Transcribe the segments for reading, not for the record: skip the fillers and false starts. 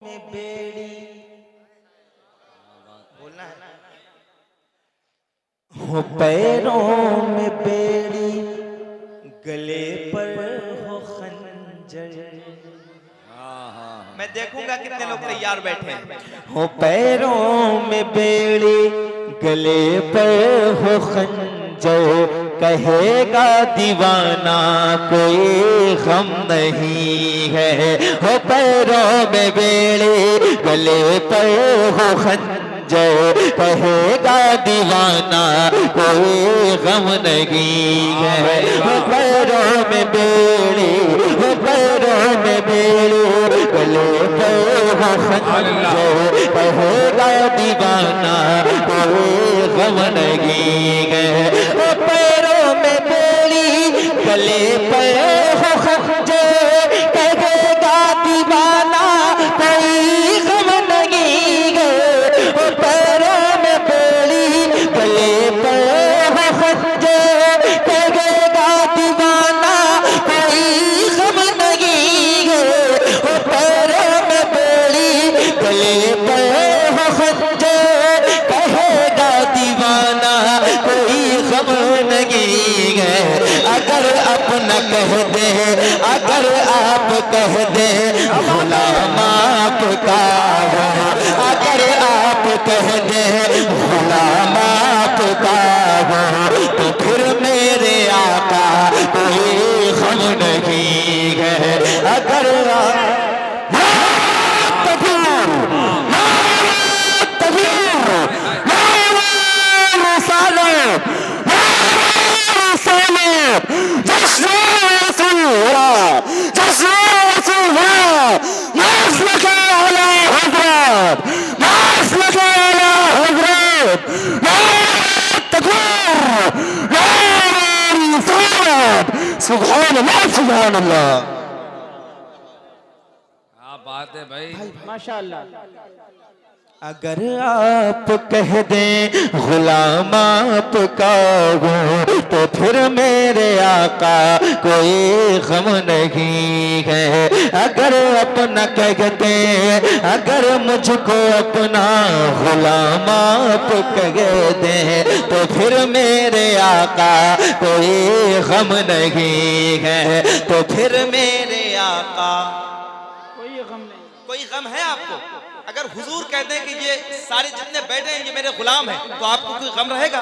में बेड़ी बोलना है ना। हो पैरों में बेड़ी गले पर हो खंजर। मैं देखूंगा कितने लोग तैयार बैठे हैं। हो पैरों में बेड़ी गले पर हो खंजर, कहेगा दीवाना कोई गम नहीं है। हो पैरों में बेड़ी गले पर हो खंजर, कहेगा दीवाना कोई गम नहीं है। हो पैरों में बेड़ी, हो पैरों में बेड़ी गले पर हो खंजर, कहेगा दीवाना कोई गम नहीं है। हो पैरों में बेड़ी गले पर हो खंजर, कहेगा दीवाना कोई गम नहीं है। हो पैरों में बेड़ी गले पर हो खंजर, कहेगा दीवाना कोई गम नहीं है। हो पैरों में बेड़ी गले पर हो खंजर, कहेगा दीवाना कोई गम नहीं है। अगर अपना कह दे, अगर आप कह दे गुलाम आपका हो, अगर आप कह दे गुलाम आपका हो, तो फिर मेरे आका कोई गम नहीं है। अगर सुभान अल्लाह, सुभान अल्लाह। क्या बात है भाई, माशाअल्लाह। अगर आप कह दें गुलाम आपका हो, तो फिर मेरे आका कोई गम नहीं है। अगर अपना कह दें, अगर मुझको अपना गुलाम आप कह दें, तो फिर मेरे आका कोई गम नहीं है। तो फिर मेरे आका कोई गम है आपको? अगर हुजूर कहते हैं कि ये सारे जितने बैठे हैं ये मेरे गुलाम हैं, तो आपको कोई गम रहेगा?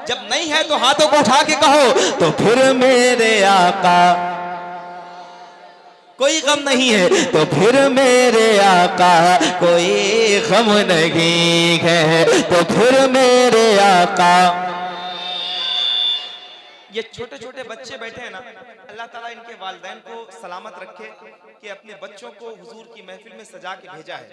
जब नहीं है तो हाथों को उठा के कहो, तो फिर मेरे आका कोई गम नहीं है। तो फिर मेरे आका कोई गम नहीं है। तो फिर मेरे आका, ये छोटे छोटे बच्चे बैठे हैं ना, अल्लाह ताला इनके वालिदैन को सलामत रखे कि अपने बच्चों को हुजूर की महफिल में सजा के भेजा है।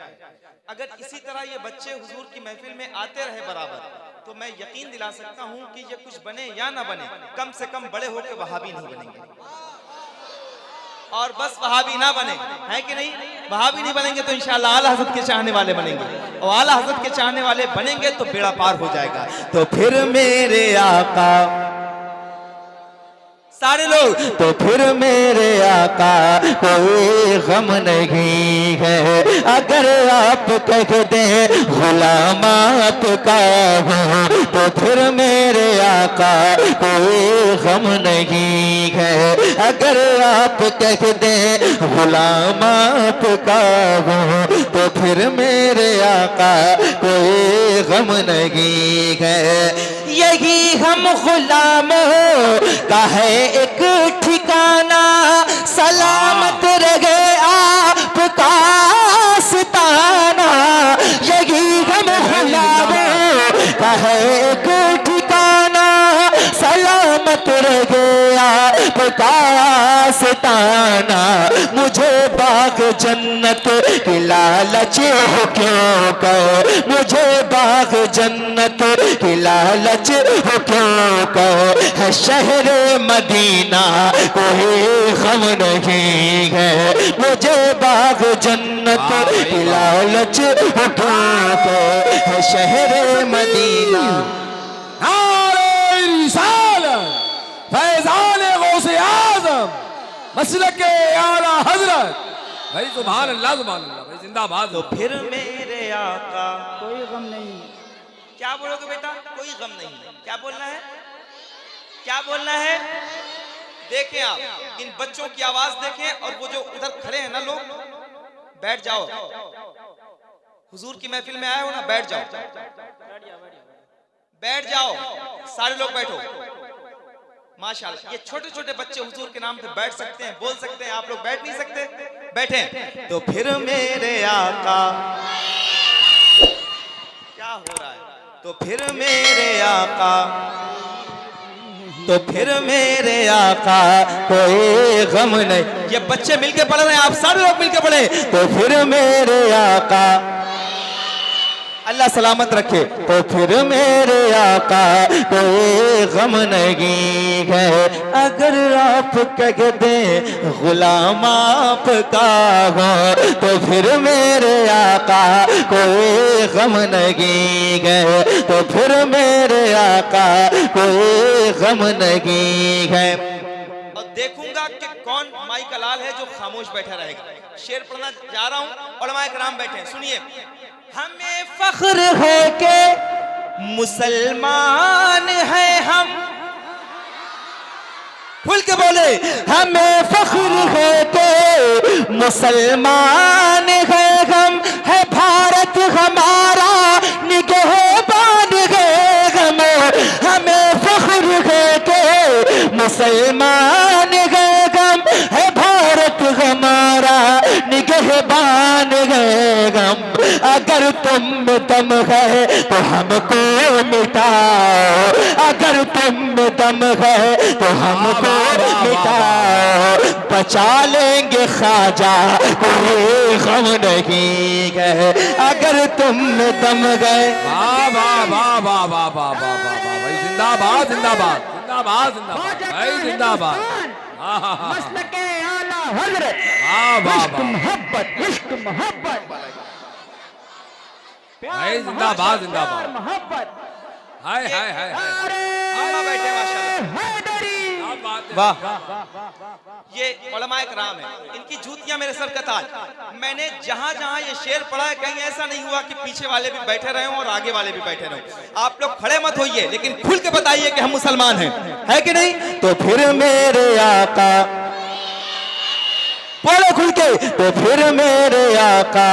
अगर इसी तरह ये बच्चे हुजूर की महफिल में आते रहे बराबर, तो मैं यकीन दिला सकता हूँ कि ये कुछ बने या ना बने, कम से कम बड़े होकर वहाबी नहीं बनेंगे। और बस वहाबी ना बने, है कि नहीं? वहाबी नहीं बनेंगे तो इंशाअल्लाह आला हज़रत के चाहने वाले बनेंगे, और आला हज़रत के चाहने वाले बनेंगे तो बेड़ा पार हो जाएगा। तो फिर मेरे आका सारे लोग, तो फिर मेरे आका कोई गम नहीं है। अगर आप कह दें गुलाम आपका हो, तो फिर मेरे आका कोई गम नहीं है। अगर आप कह दें गुलाम आपका हो, तो फिर मेरे आका कोई गम नहीं है। यही हम गुलामों का है एक ठिकाना, सलामत रहे आपका आस्ताना। यही हम गुलामों का है एक ठिकाना, सलामत रहे आपका आस्ताना। मुझे बाग जन्नत की लालच हो क्यों कहो, मुझे बाग जन्नत की लालच हो क्यों कहो। है शहर मदीना कोई गम नहीं है। मुझे बाग जन्नत की लालच हो क्यों कहो। है शहर मदीना। फैजान गौसे आजम मसलक आला हजरत भाई सुभान अल्लाह भाई जिंदाबाद। तो फिर मेरे आका, कोई गम नहीं। क्या बोलोगे बेटा? कोई गम नहीं। क्या बोलना है? क्या बोलना है? देखें आप इन बच्चों की आवाज देखें, और वो जो उधर खड़े हैं ना लोग, बैठ जाओ। हुजूर की महफिल में आए हो ना, बैठ जाओ, बैठ जाओ, सारे लोग बैठो। माशाल्लाह, ये छोटे छोटे बच्चे हुजूर के नाम पे बैठ सकते हैं, बोल सकते हैं। आप लोग बैठ नहीं सकते? बैठे। तो फिर मेरे आका, क्या हो रहा है? तो फिर मेरे आका, तो फिर मेरे आका कोई गम नहीं। ये बच्चे मिलके पढ़ रहे हैं, आप सारे लोग मिलके पढ़े। तो फिर मेरे आका, अल्लाह सलामत रखे। तो फिर मेरे आका कोई गम नहीं है, अगर आप कह दें गुलाम आपका हो। तो फिर मेरे आका कोई गम नहीं है, तो फिर मेरे आका कोई गम नहीं है। और देखूंगा कि कौन माई का लाल है जो खामोश बैठा रहेगा। शेर पढ़ना जा रहा हूं, उलमा इकराम बैठे हैं, सुनिए। हमें फख्र है कि मुसलमान है हम, खुल के बोले। हमें फख्र है कि मुसलमान है हम, है भारत हमारा निगहबान है हम। हमें फख्र है कि मुसलमान है हम, है भारत हमारा निगहबान है हम। अगर तुम में दम है तो हमको मिटाओ, अगर तुम में दम है तो हमको मिटाओ। बचा लेंगे ख्वाजा कोई गम नहीं है, अगर तुम में दम गए। वाह वाह वाह वाह वाह वाह वाह वाह भाई जिंदाबाद जिंदाबाद जिंदाबाद जिंदाबाद भाई जिंदाबाद। मसलके आला हज़रत, वाह वाह इश्क मोहब्बत, इश्क मोहब्बत, भाई जिंदाबाद जिंदाबाद। मोहब्बत। हाय हाय हाय अल्लाह बैठे माशाल्लाह। वाह, ये उलमाए कराम है, इनकी जूतियां मेरे सर का ताज। मैंने जहां जहां ये शेर पढ़ा है, कहीं ऐसा नहीं हुआ कि पीछे वाले भी बैठे रहे हों और आगे वाले भी बैठे रहे। आप लोग खड़े मत होइए, लेकिन खुल के बताइए कि हम मुसलमान हैं, है कि नहीं? तो फिर मेरे आका, बोलो खुल के। तो फिर मेरे आका,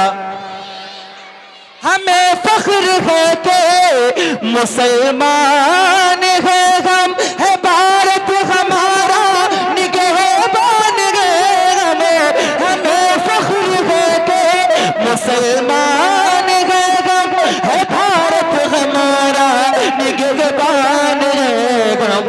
हमें फख्र है कि मुसलमान है हम, है भारत हमारा निगहबान है हम। हमें फख्र है कि मुसलमान है हम, है भारत हमारा निगहबान है हम।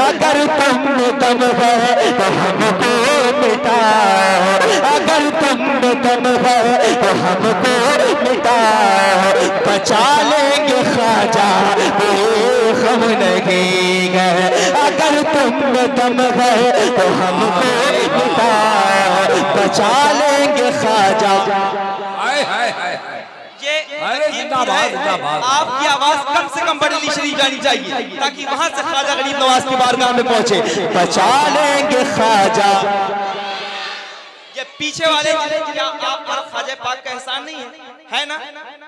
अगर तुम दम है तो हमको मिटाओ, अगर तुम दम है तो हमको मिटाओ। बचा लेंगे ख्वाजा कोई गम नहीं है, अगर तुम दम है तो हमको मिटाओ। बचा लेंगे ख्वाजा। हाय हाय हाय हाय। ये जिंदाबाद जिंदाबाद। आपकी आवाज कम से कम बरेली शरीफ जानी चाहिए, ताकि वहां से ख्वाजा गरीब नवाज की बारगाह में पहुंचे। बचा लेंगे ख्वाजा। ये पीछे वाले, क्या आप पर ख्वाजा पाक का एहसान नहीं है ना?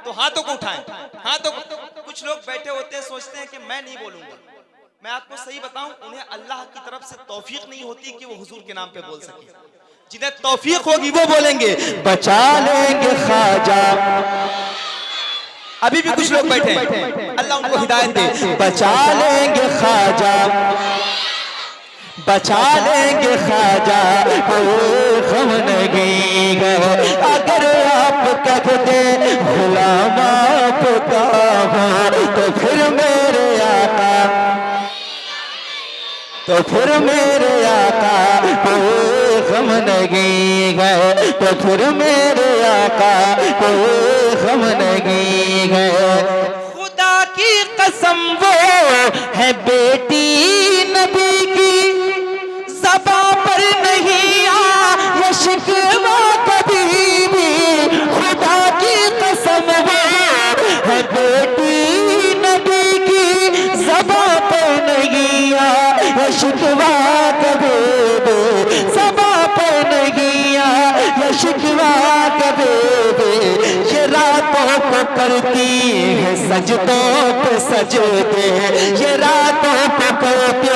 तो हाथों को उठाएं, हाथों को। कुछ लोग बैठे होते हैं, सोचते हैं कि मैं नहीं बोलूंगा। मैं आपको सही बताऊं, उन्हें अल्लाह की तरफ से तौफीक नहीं होती कि वो हुजूर के नाम पे बोल सके। जिन्हें तौफीक होगी वो बोलेंगे। बचा लेंगे ख्वाजा। अभी भी कुछ लोग बैठे हैं, अल्लाह उनको हिदायत दे। बचा लेंगे ख्वाजा, बचा लेंगे ख्वाजा कोई गम नहीं है, अगर आप कह दे गुलाम आपका हो। तो फिर मेरे आका, तो फिर मेरे आका कोई गम नहीं है, तो फिर मेरे आका कोई गम नहीं है। खुदा की कसम वो है बेटी नबी की, ज़बां पर नहीं आया शिकवा कभी भी। खुदा की कसम वो है बेटी नबी की, ज़बां पर नहीं आया शिकवा कभी भी, ज़बां पर नहीं आया शिकवा करती है सजदों पे सजदे, ये रातों पे करती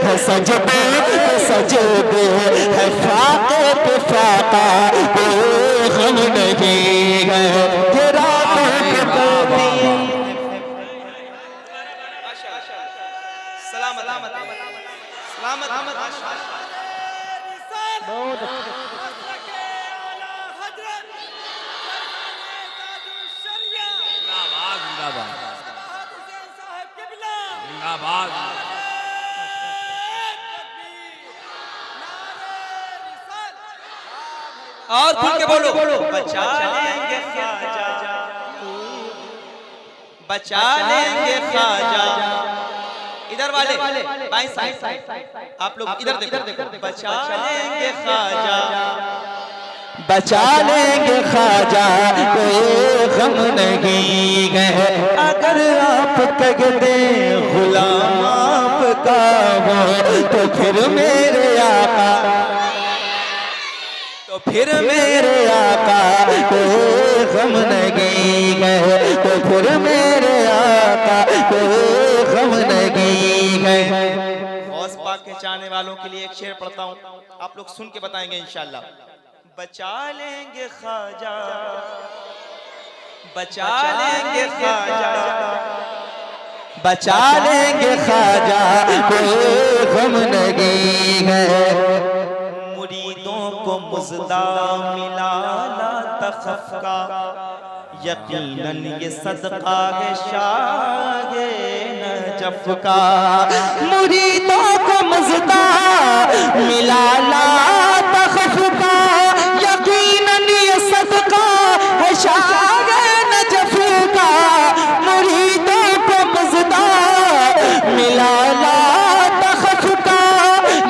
है सजदों पे सजदे, है फाके पे फाका कोई गम नहीं है, ये रातों पे करती है। सलामत सलामत बहुत अच्छा। जिंदाबाद जिंदाबाद जिंदाबाद। और खुल के बोलो, बचा लेंगे ख्वाजा, बचा लेंगे ख्वाजा। इधर वाले बाएं साइड आप लोग इधर देखो, बचा लेंगे ख्वाजा, बचा लेंगे ख्वाजा कोई गम नहीं है, अगर आप कह दे गुलाम आपका हो तो फिर मेरे आका, तो फिर मेरे आका कोई गम नहीं है, तो फिर मेरे आका कोई गम नहीं है। गौस पाक के चाहने वालों के लिए एक शेर पढ़ता हूँ, आप लोग सुन के बताएंगे इंशाल्लाह। बचा लेंगे ख्वाजा, बचा लेंगे ख्वाजा, बचा लेंगे ख्वाजा कोई गम नहीं है, मुरीदों को मुज़दा मिला ला तखफ़ का, यकीनन ये सदका है शाहे नजफ का। मुरीदों को मुज़दा मिला ला तखफ़ का, यकीनन ये सदका है शाहे नजफ का, मुरीदों को मुज़दा मिला ला तखफ़ का,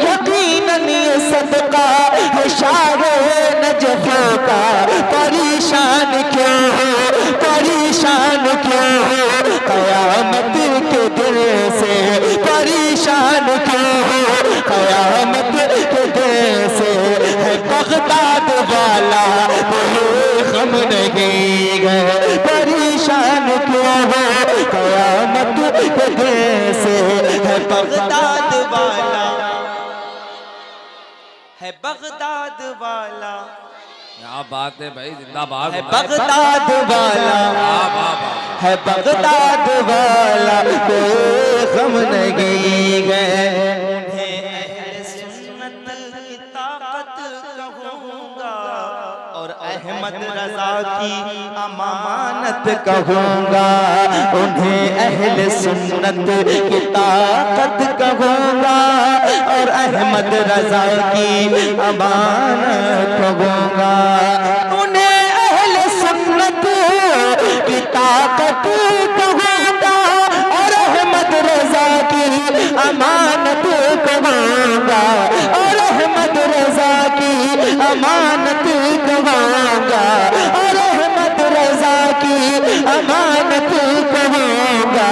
यकीनन ये सदका है शाहे नजफ का। परेशान क्यों हो, परेशान क्यों हो क़यामत के दिन से, परेशान क्यों हो क़यामत के दिन से, है बगदाद वाला कोई गम नहीं है, परेशान क्यों हो क़यामत के दिन से, है बगदाद वाला, है बगदाद वाला, क्या बात है भाई, जिंदाबाद है बगदाद वाला, है बगदाद वाला कोई गम नहीं है। उन्हें अहले सुन्नत की ताकत कहूँगा और अहमद रजा की अमानत कहूँगा, उन्हें अहले सुन्नत की ताकत कहूँगा और अहमद रजा की अमानत कहूँगा, उन्हें अहले सुन्नत की ताकत कहूँगा और अहमद रजा की अमानत कहूँगा, और अहमद रजा की अमानत कहूँगा, और अहमद रजा की अमानत कहूँगा।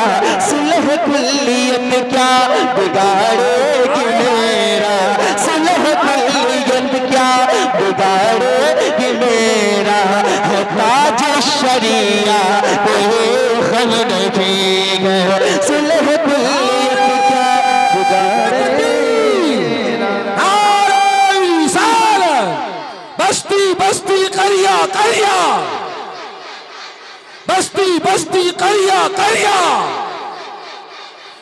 सुलह कुल्लियत क्या बिगाड़ेगी मेरा, सुलह कुल्लियत क्या बिगाड़ेगी मेरा, है ताज शरिया कोई गम नहीं है, सुलह कुल्लियत क्या बिगाड़ेगी मेरा। नारे सालत, बस्ती बस्ती करिया करिया, बस्ती बस्ती करिया करिया,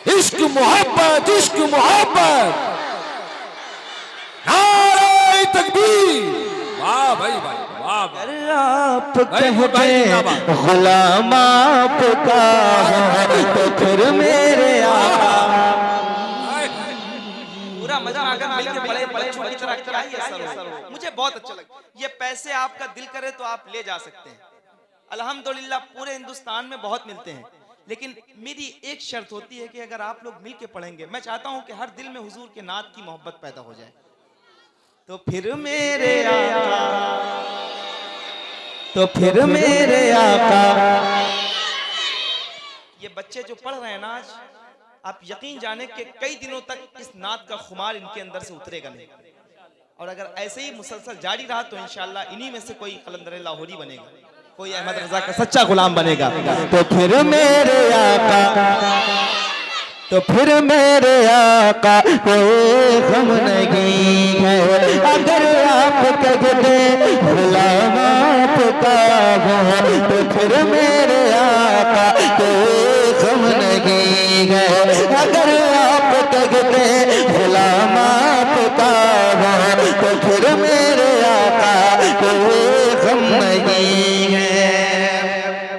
इश्क मोहब्बत इश्क मोहब्बत, नारे तकबीर। वाह भाई भाई वाह वाह। आप भाई, कह भाई, दे जिंदाबाद। गुलाम आपका हो तो फिर मेरे आका, पूरा मजा अगर मिल के बड़े बच्चों की तरह क्या ही असर हो। मुझे बहुत अच्छा लगा। ये पैसे आपका दिल करे तो आप ले जा सकते हैं, अल्हम्दुलिल्लाह पूरे हिंदुस्तान में बहुत मिलते हैं, लेकिन मेरी एक शर्त होती है कि अगर आप लोग मिल के पढ़ेंगे, मैं चाहता हूं कि हर दिल में हुजूर के नात की मोहब्बत पैदा हो जाए। तो फिर मेरे आका, तो फिर मेरे आका। ये बच्चे जो पढ़ रहे हैं ना आज, आप यकीन जाने कि कई दिनों तक इस नात का खुमार इनके अंदर से उतरेगा नहीं, और अगर ऐसे ही मुसलसल जारी रहा तो इंशाअल्लाह इन्हीं में से कोई कलंदर लाहौरी बनेगा। कोई अहमद रजा का सच्चा गुलाम बनेगा। तो फिर मेरे आका, तो फिर मेरे आका कोई गम नहीं है। अगर आप कह दे गुलाम आपका हो, तो फिर मेरे आका कोई गम नहीं है। अगर आप कह दे गुलाम आपका हो, तो फिर मेरे आका कोई गम नहीं है।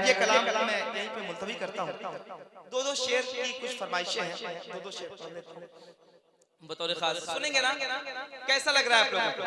ये कलाम मैं यहीं पे मुलतवी करता हूँ। दो शेर की कुछ फरमाइशें हैं, दो शेर पढ़ लेता हूँ बतौर खास, सुनेंगे ना? कैसा लग रहा है आप लोगों को?